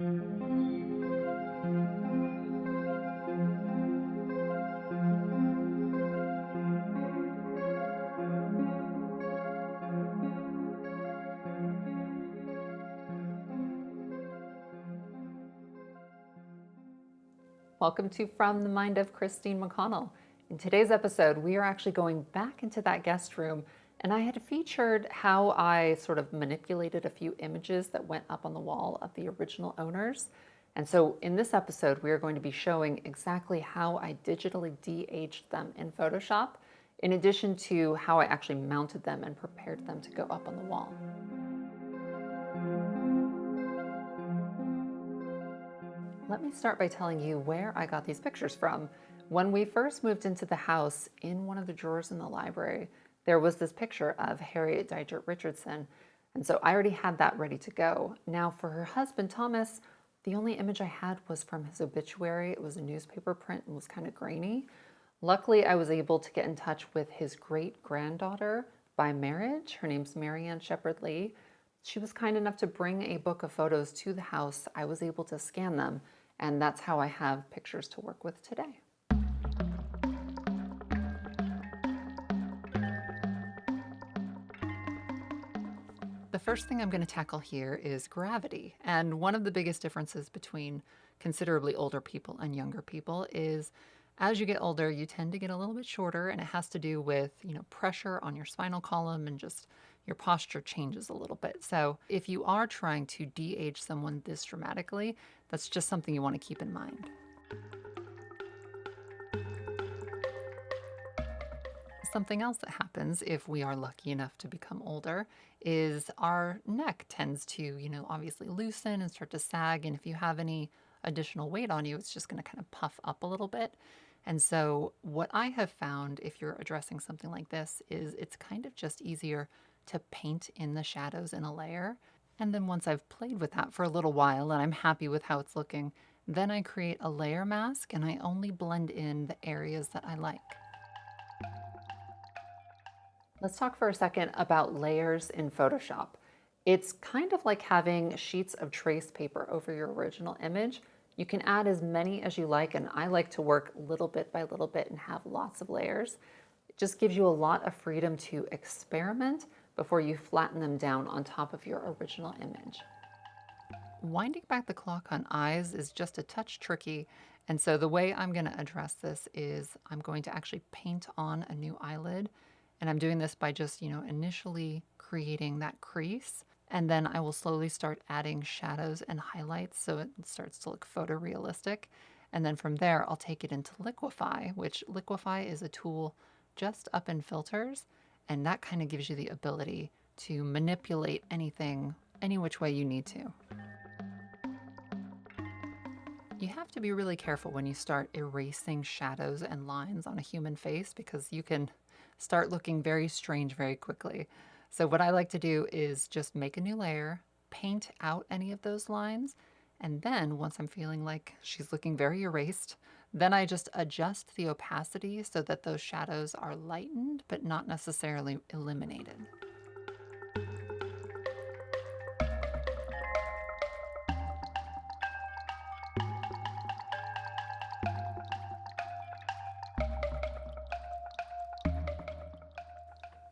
Welcome to From the Mind of Christine McConnell. In today's episode, we are actually going back into that guest room, and I had featured how I sort of manipulated a few images that went up on the wall of the original owners. And so in this episode, we are going to be showing exactly how I digitally de-aged them in Photoshop, in addition to how I actually mounted them and prepared them to go up on the wall. Let me start by telling you where I got these pictures from. When we first moved into the house, in one of the drawers in the library, there was this picture of Harriet Dietrich Richardson. And so I already had that ready to go. Now for her husband, Thomas, the only image I had was from his obituary. It was a newspaper print and was kind of grainy. Luckily, I was able to get in touch with his great-granddaughter by marriage. Her name's Marianne Shepherd Lee. She was kind enough to bring a book of photos to the house. I was able to scan them, and that's how I have pictures to work with today. The first thing I'm going to tackle here is gravity. And one of the biggest differences between considerably older people and younger people is as you get older, you tend to get a little bit shorter, and it has to do with, pressure on your spinal column and just your posture changes a little bit. So if you are trying to de-age someone this dramatically, that's just something you want to keep in mind. Something else that happens if we are lucky enough to become older is our neck tends to, obviously loosen and start to sag. And if you have any additional weight on you, it's just going to kind of puff up a little bit. And so what I have found if you're addressing something like this is it's kind of just easier to paint in the shadows in a layer. And then once I've played with that for a little while and I'm happy with how it's looking, then I create a layer mask and I only blend in the areas that I like. Let's talk for a second about layers in Photoshop. It's kind of like having sheets of trace paper over your original image. You can add as many as you like, and I like to work little bit by little bit and have lots of layers. It just gives you a lot of freedom to experiment before you flatten them down on top of your original image. Winding back the clock on eyes is just a touch tricky, and so the way I'm going to address this is I'm going to actually paint on a new eyelid. And I'm doing this by just, initially creating that crease. And then I will slowly start adding shadows and highlights so it starts to look photorealistic. And then from there, I'll take it into Liquify, which Liquify is a tool just up in filters. And that kind of gives you the ability to manipulate anything, any which way you need to. You have to be really careful when you start erasing shadows and lines on a human face because you can start looking very strange very quickly. So what I like to do is just make a new layer, paint out any of those lines, and then once I'm feeling like she's looking very erased, then I just adjust the opacity so that those shadows are lightened but not necessarily eliminated.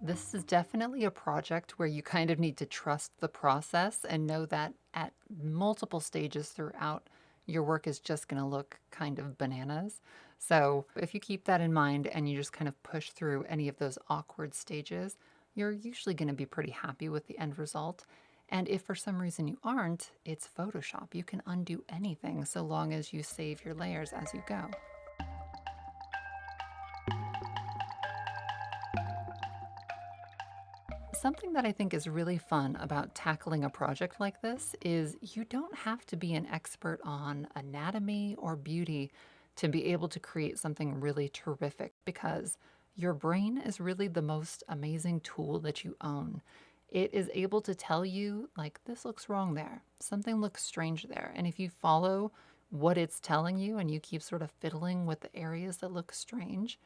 This is definitely a project where you kind of need to trust the process and know that at multiple stages throughout, your work is just going to look kind of bananas. So if you keep that in mind and you just kind of push through any of those awkward stages, you're usually going to be pretty happy with the end result. And if for some reason you aren't, it's Photoshop. You can undo anything so long as you save your layers as you go. Something that I think is really fun about tackling a project like this is you don't have to be an expert on anatomy or beauty to be able to create something really terrific because your brain is really the most amazing tool that you own. It is able to tell you, like, this looks wrong there, something looks strange there. And if you follow what it's telling you and you keep sort of fiddling with the areas that look strange,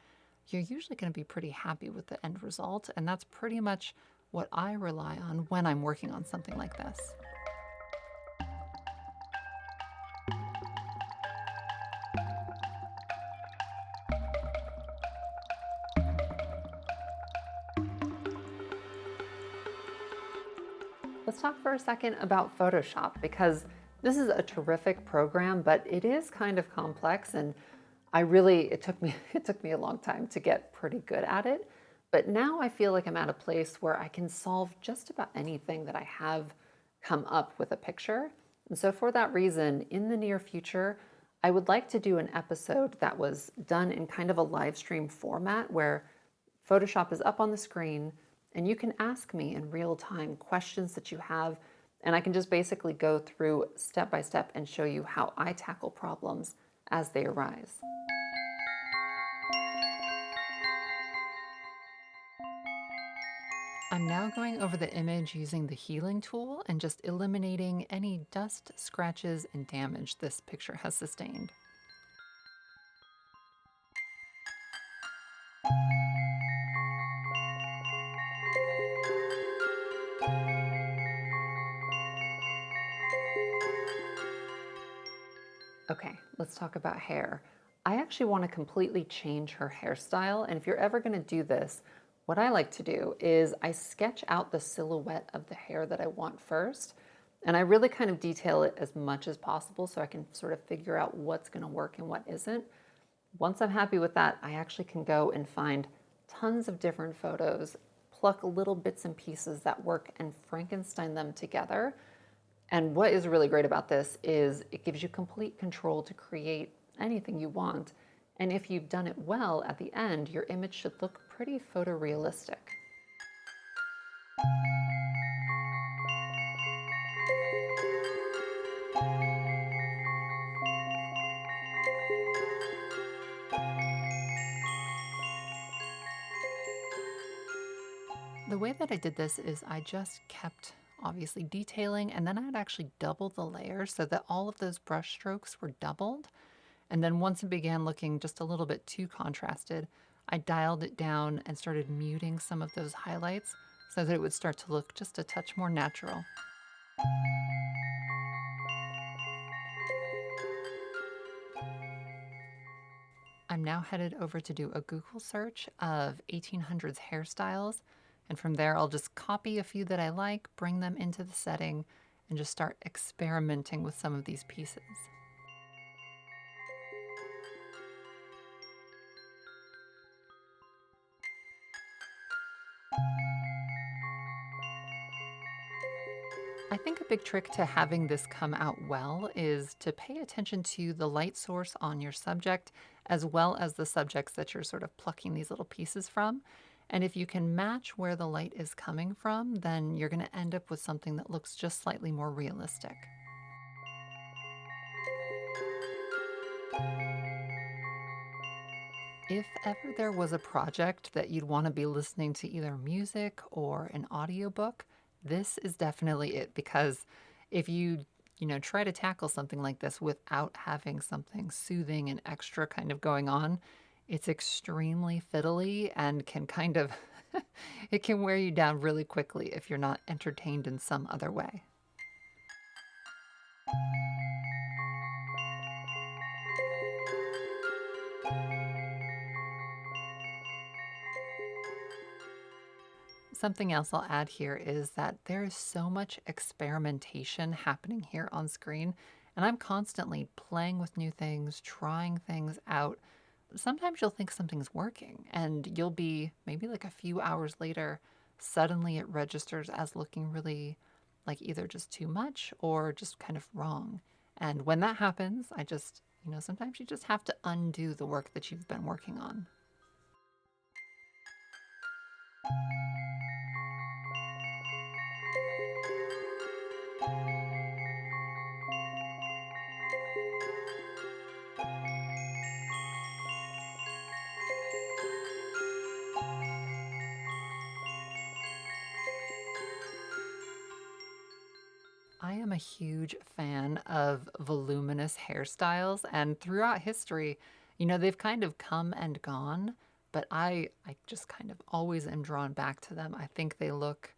you're usually going to be pretty happy with the end result. And that's pretty much what I rely on when I'm working on something like this. talk for a second about Photoshop because this is a terrific program, but it is kind of complex and it took me it took me a long time to get pretty good at it. But now I feel like I'm at a place where I can solve just about anything that I have come up with a picture. And so for that reason, in the near future, I would like to do an episode that was done in kind of a live stream format where Photoshop is up on the screen and you can ask me in real time questions that you have. And I can just basically go through step by step and show you how I tackle problems as they arise. I'm now going over the image using the healing tool and just eliminating any dust, scratches, and damage this picture has sustained. Okay, let's talk about hair. I actually want to completely change her hairstyle, and if you're ever going to do this, what I like to do is I sketch out the silhouette of the hair that I want first, and I really kind of detail it as much as possible so I can sort of figure out what's going to work and what isn't. Once I'm happy with that, I actually can go and find tons of different photos, pluck little bits and pieces that work, and Frankenstein them together. And what is really great about this is it gives you complete control to create anything you want. And if you've done it well at the end, your image should look pretty photorealistic. The way that I did this is I just kept obviously detailing, and then I'd actually double the layers so that all of those brush strokes were doubled. And then once it began looking just a little bit too contrasted, I dialed it down and started muting some of those highlights so that it would start to look just a touch more natural. I'm now headed over to do a Google search of 1800s hairstyles. And from there, I'll just copy a few that I like, bring them into the setting, and just start experimenting with some of these pieces. I think a big trick to having this come out well is to pay attention to the light source on your subject as well as the subjects that you're sort of plucking these little pieces from. And if you can match where the light is coming from, then you're going to end up with something that looks just slightly more realistic. If ever there was a project that you'd want to be listening to either music or an audiobook, this is definitely it because if you try to tackle something like this without having something soothing and extra kind of going on, it's extremely fiddly and can kind of it can wear you down really quickly if you're not entertained in some other way. Something else I'll add here is that there is so much experimentation happening here on screen, and I'm constantly playing with new things, trying things out. Sometimes you'll think something's working, and you'll be maybe like a few hours later, suddenly it registers as looking really like either just too much or just kind of wrong. And when that happens, sometimes you just have to undo the work that you've been working on. I am a huge fan of voluminous hairstyles, and throughout history, they've kind of come and gone, but I just kind of always am drawn back to them. I think they look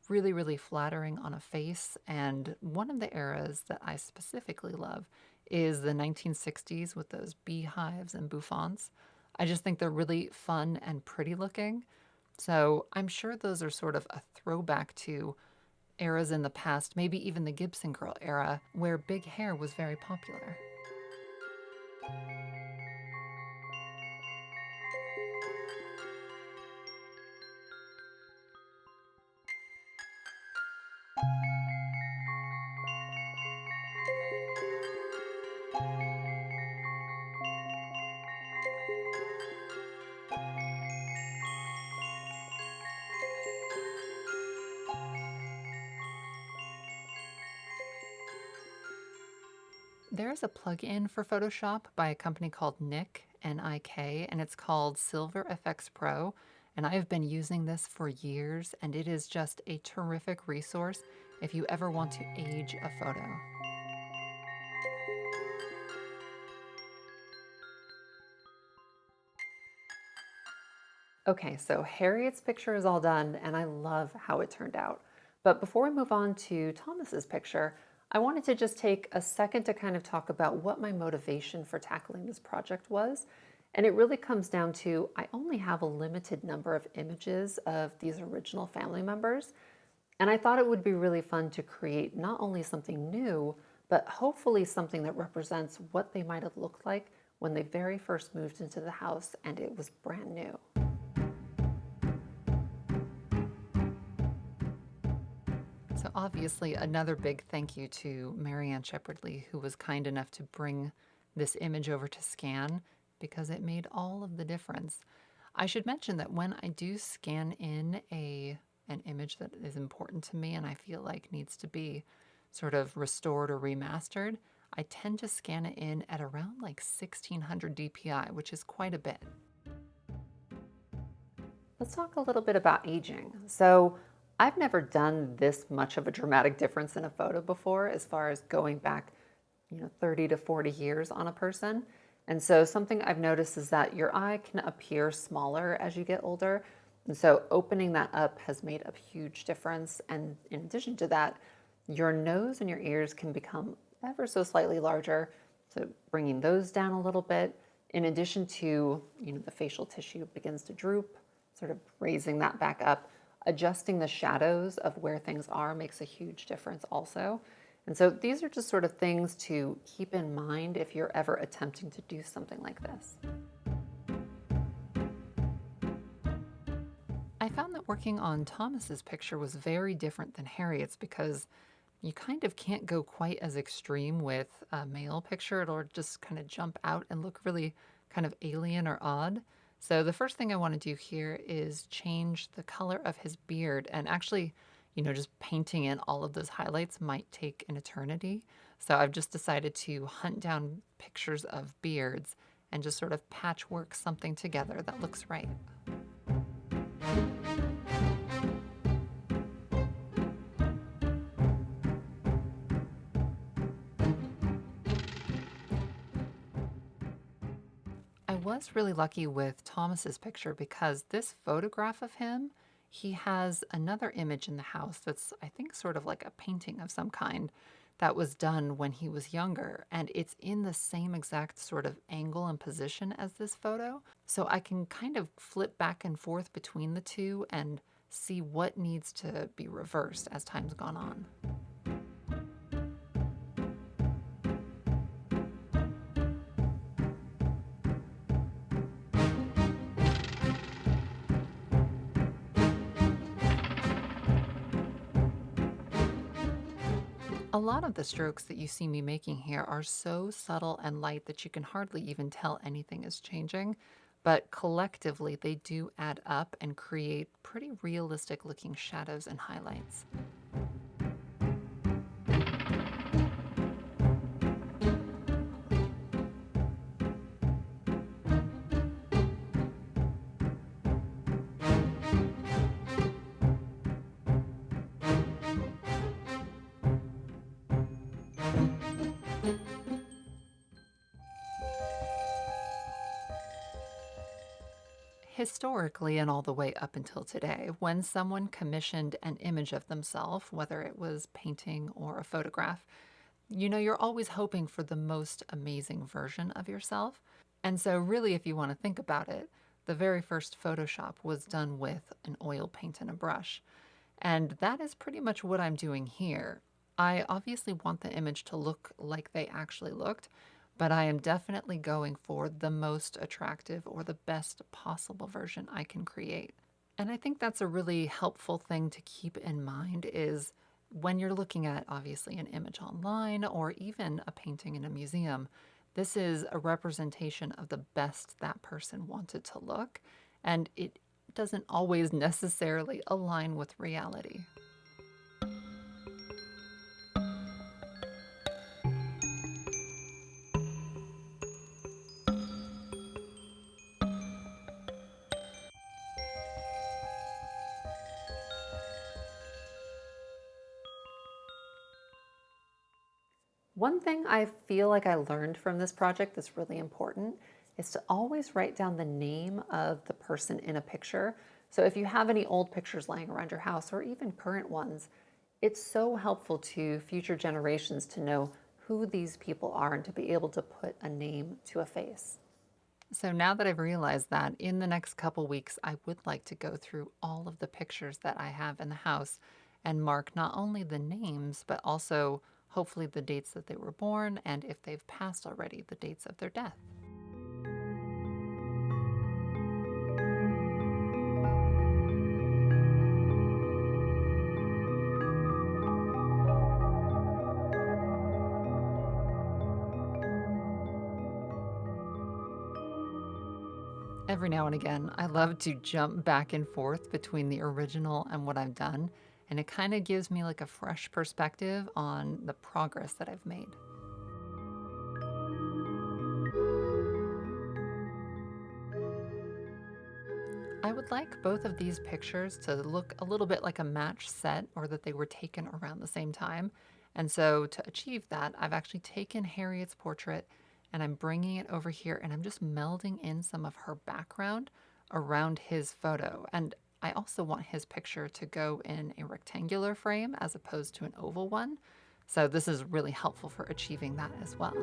really, really flattering on a face, and one of the eras that I specifically love is the 1960s with those beehives and bouffants. I just think they're really fun and pretty looking. So I'm sure those are sort of a throwback to eras in the past, maybe even the Gibson Girl era, where big hair was very popular. There's a plugin for Photoshop by a company called Nik, N-I-K, and it's called Silver FX Pro. And I have been using this for years, and it is just a terrific resource if you ever want to age a photo. Okay, so Harriet's picture is all done, and I love how it turned out. But before we move on to Thomas's picture, I wanted to just take a second to kind of talk about what my motivation for tackling this project was. And it really comes down to I only have a limited number of images of these original family members. And I thought it would be really fun to create not only something new, but hopefully something that represents what they might have looked like when they very first moved into the house and it was brand new. So obviously another big thank you to Marianne Shepherdly, who was kind enough to bring this image over to scan because it made all of the difference. I should mention that when I do scan in an image that is important to me and I feel like needs to be sort of restored or remastered, I tend to scan it in at around like 1600 DPI, which is quite a bit. Let's talk a little bit about aging. So I've never done this much of a dramatic difference in a photo before as far as going back, 30 to 40 years on a person. And so something I've noticed is that your eye can appear smaller as you get older. And so opening that up has made a huge difference. And in addition to that, your nose and your ears can become ever so slightly larger. So bringing those down a little bit, in addition to, the facial tissue begins to droop, sort of raising that back up. Adjusting the shadows of where things are makes a huge difference also. And so these are just sort of things to keep in mind if you're ever attempting to do something like this. I found that working on Thomas's picture was very different than Harriet's because you kind of can't go quite as extreme with a male picture. It'll just kind of jump out and look really kind of alien or odd. So the first thing I want to do here is change the color of his beard. And actually, just painting in all of those highlights might take an eternity. So I've just decided to hunt down pictures of beards and just sort of patchwork something together that looks right. I was really lucky with Thomas's picture because this photograph of him, he has another image in the house that's, I think, sort of like a painting of some kind that was done when he was younger. And it's in the same exact sort of angle and position as this photo. So I can kind of flip back and forth between the two and see what needs to be reversed as time's gone on. A lot of the strokes that you see me making here are so subtle and light that you can hardly even tell anything is changing, but collectively they do add up and create pretty realistic looking shadows and highlights. Historically, and all the way up until today, when someone commissioned an image of themselves, whether it was painting or a photograph, you're always hoping for the most amazing version of yourself. And so, really, if you want to think about it, the very first Photoshop was done with an oil paint and a brush. And that is pretty much what I'm doing here. I obviously want the image to look like they actually looked, but I am definitely going for the most attractive or the best possible version I can create. And I think that's a really helpful thing to keep in mind is when you're looking at obviously an image online or even a painting in a museum, this is a representation of the best that person wanted to look, and it doesn't always necessarily align with reality. One thing I feel like I learned from this project that's really important is to always write down the name of the person in a picture. So if you have any old pictures lying around your house or even current ones, it's so helpful to future generations to know who these people are and to be able to put a name to a face. So now that I've realized that, in the next couple weeks, I would like to go through all of the pictures that I have in the house and mark not only the names, but also hopefully the dates that they were born and if they've passed already, the dates of their death. Every now and again, I love to jump back and forth between the original and what I've done, and it kind of gives me like a fresh perspective on the progress that I've made. I would like both of these pictures to look a little bit like a match set or that they were taken around the same time. And so to achieve that, I've actually taken Harriet's portrait and I'm bringing it over here and I'm just melding in some of her background around his photo. And I also want his picture to go in a rectangular frame as opposed to an oval one. So this is really helpful for achieving that as well.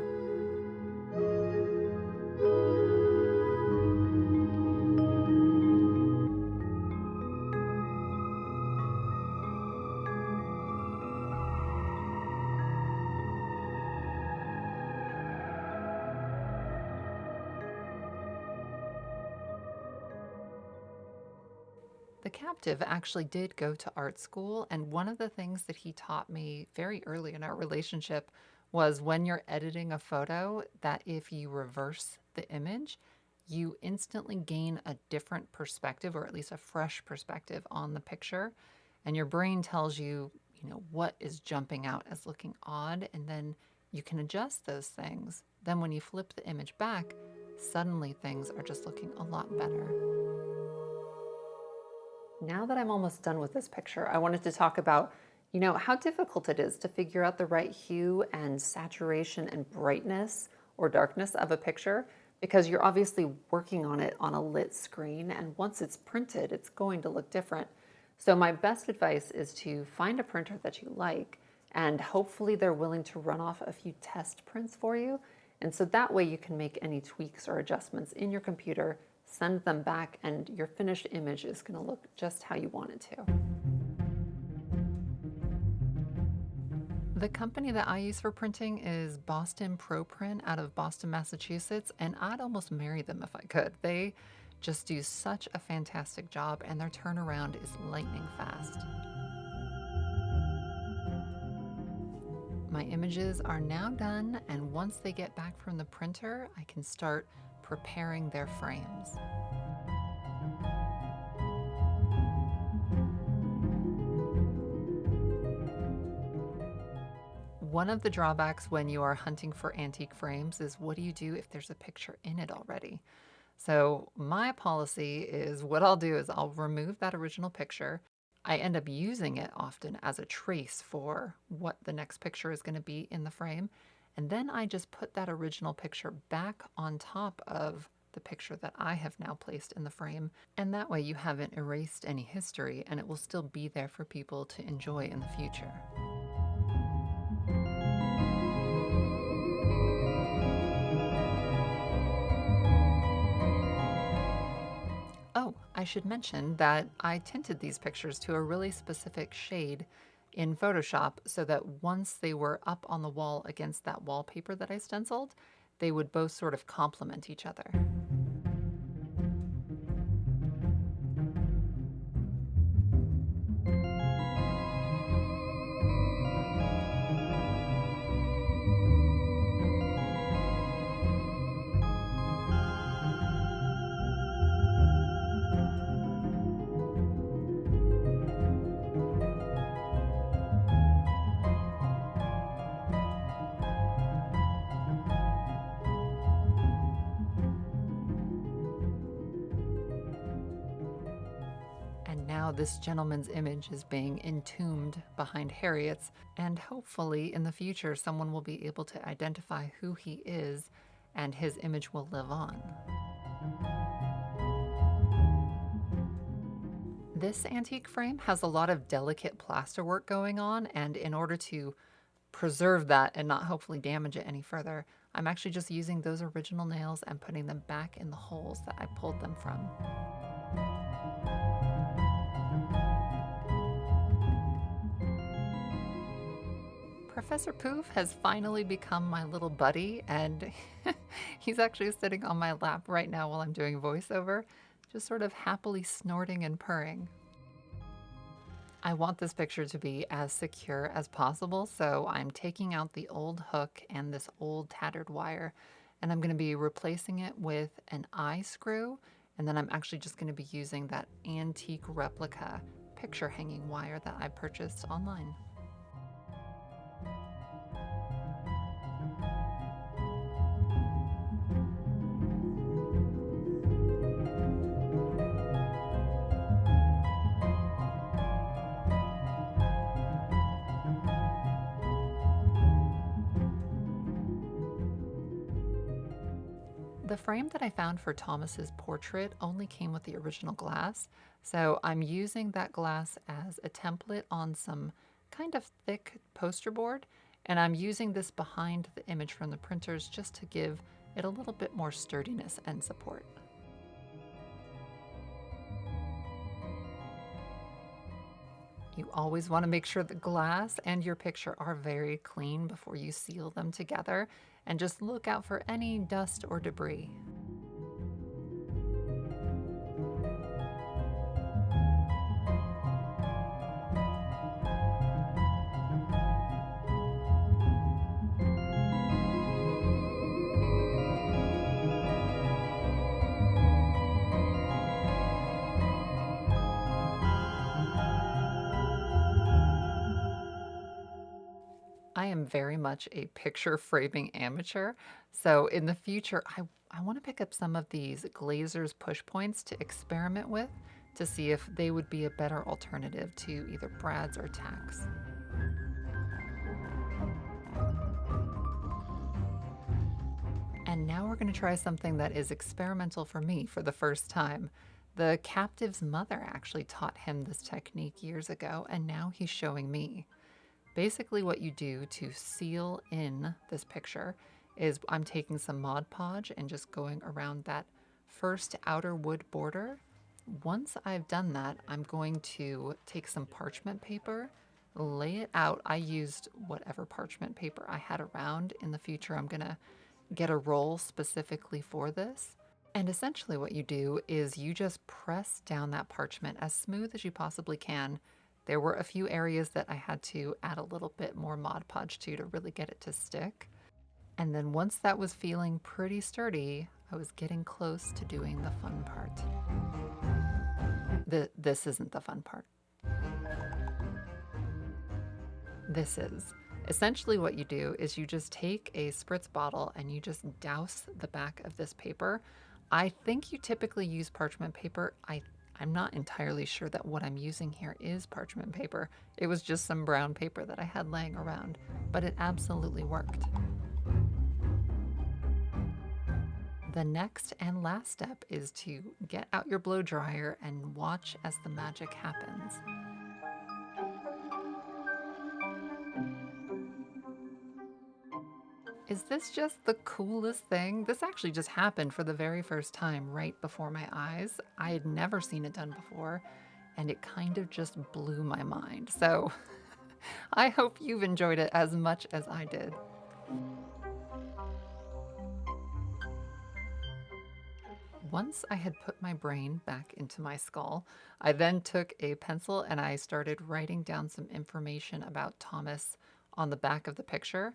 The captive actually did go to art school, and one of the things that he taught me very early in our relationship was when you're editing a photo, that if you reverse the image, you instantly gain a different perspective, or at least a fresh perspective on the picture. And your brain tells you, what is jumping out as looking odd, and then you can adjust those things. Then when you flip the image back, suddenly things are just looking a lot better. Now that I'm almost done with this picture, I wanted to talk about, how difficult it is to figure out the right hue and saturation and brightness or darkness of a picture because you're obviously working on it on a lit screen, and once it's printed, it's going to look different. So my best advice is to find a printer that you like, and hopefully they're willing to run off a few test prints for you. And so that way you can make any tweaks or adjustments in your computer, send them back, and your finished image is going to look just how you want it to. The company that I use for printing is Boston Pro Print out of Boston, Massachusetts, and I'd almost marry them if I could. They just do such a fantastic job, and their turnaround is lightning fast. My images are now done, and once they get back from the printer, I can start preparing their frames. One of the drawbacks when you are hunting for antique frames is, what do you do if there's a picture in it already? So my policy is, what I'll do is I'll remove that original picture. I end up using it often as a trace for what the next picture is going to be in the frame. And then I just put that original picture back on top of the picture that I have now placed in the frame. And that way you haven't erased any history, and it will still be there for people to enjoy in the future. Oh, I should mention that I tinted these pictures to a really specific shade in Photoshop so that once they were up on the wall against that wallpaper that I stenciled, they would both sort of complement each other. And now this gentleman's image is being entombed behind Harriet's, and hopefully in the future someone will be able to identify who he is and his image will live on. This antique frame has a lot of delicate plasterwork going on, and in order to preserve that and not hopefully damage it any further, I'm actually just using those original nails and putting them back in the holes that I pulled them from. Professor Poof has finally become my little buddy, and he's actually sitting on my lap right now while I'm doing voiceover, just sort of happily snorting and purring. I want this picture to be as secure as possible, so I'm taking out the old hook and this old tattered wire, and I'm going to be replacing it with an eye screw, and then I'm actually just going to be using that antique replica picture hanging wire that I purchased online. The frame that I found for Thomas's portrait only came with the original glass, so I'm using that glass as a template on some kind of thick poster board, and I'm using this behind the image from the printers just to give it a little bit more sturdiness and support. You always want to make sure the glass and your picture are very clean before you seal them together, and just look out for any dust or debris. I am very much a picture framing amateur, so in the future I want to pick up some of these glazer's push points to experiment with to see if they would be a better alternative to either brads or tacks. And now we're going to try something that is experimental for me for the first time. The captive's mother actually taught him this technique years ago, and now he's showing me. Basically what you do to seal in this picture is I'm taking some Mod Podge and just going around that first outer wood border. Once I've done that, I'm going to take some parchment paper, lay it out. I used whatever parchment paper I had around. In the future, I'm gonna get a roll specifically for this. And essentially what you do is you just press down that parchment as smooth as you possibly can. There were a few areas that I had to add a little bit more Mod Podge to really get it to stick. And then once that was feeling pretty sturdy, I was getting close to doing the fun part. This isn't the fun part. This is. Essentially what you do is you just take a spritz bottle and you just douse the back of this paper. I think you typically use parchment paper. I'm not entirely sure that what I'm using here is parchment paper. It was just some brown paper that I had laying around, but it absolutely worked. The next and last step is to get out your blow dryer and watch as the magic happens. Is this just the coolest thing? This actually just happened for the very first time right before my eyes. I had never seen it done before, and it kind of just blew my mind. So I hope you've enjoyed it as much as I did. Once I had put my brain back into my skull, I then took a pencil and I started writing down some information about Thomas on the back of the picture.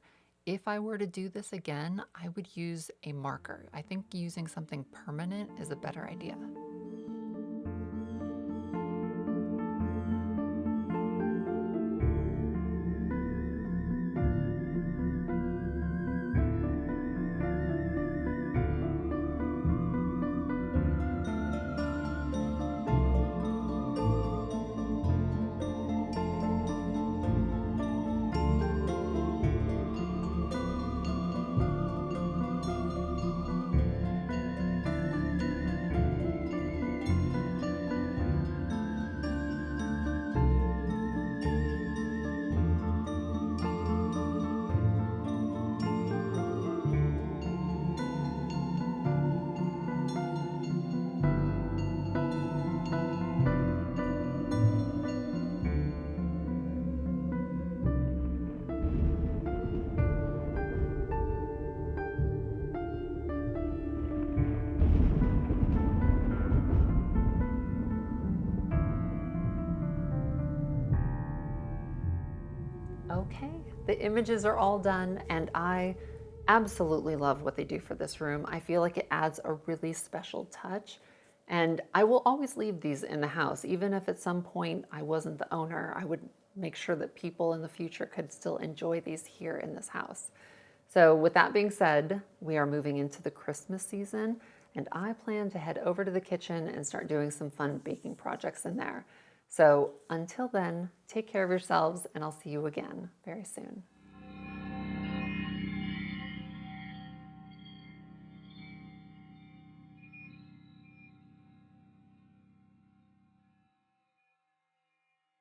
If I were to do this again, I would use a marker. I think using something permanent is a better idea. Okay, the images are all done, and I absolutely love what they do for this room. I feel like it adds a really special touch, and I will always leave these in the house. Even if at some point I wasn't the owner, I would make sure that people in the future could still enjoy these here in this house. So, with that being said, we are moving into the Christmas season, and I plan to head over to the kitchen and start doing some fun baking projects in there. So, until then, take care of yourselves, and I'll see you again very soon.